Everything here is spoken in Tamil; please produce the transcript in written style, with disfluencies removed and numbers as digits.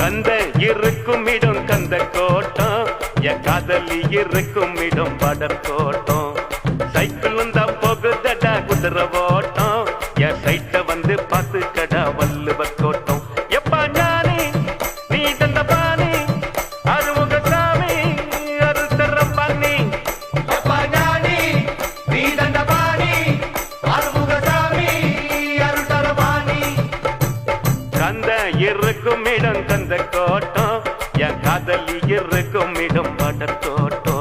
கந்த இருக்கும் இடம் கந்த கோட்டம், என் காதலி இருக்கும் இடம் வடக்கோட்டம். சைக்கிளும் தான் போகுதடா குதிரை ஓட்டம், என் சைட்ட வந்து பார்த்து கடா வள்ளுவ கோட்டம். எப்பா ஞானி நீ தந்த பாணி, அருமுக சாமி அருத்தரம் பண்ணி. எப்பா ஞானி நீ தந்த பாணி, அருமுக சாமி அருட்டரபாணி. கந்த இருக்கும் இடம் கந்த கோட்டம், என் காதலி இருக்கும் இடம் வடக்கோட்டம்.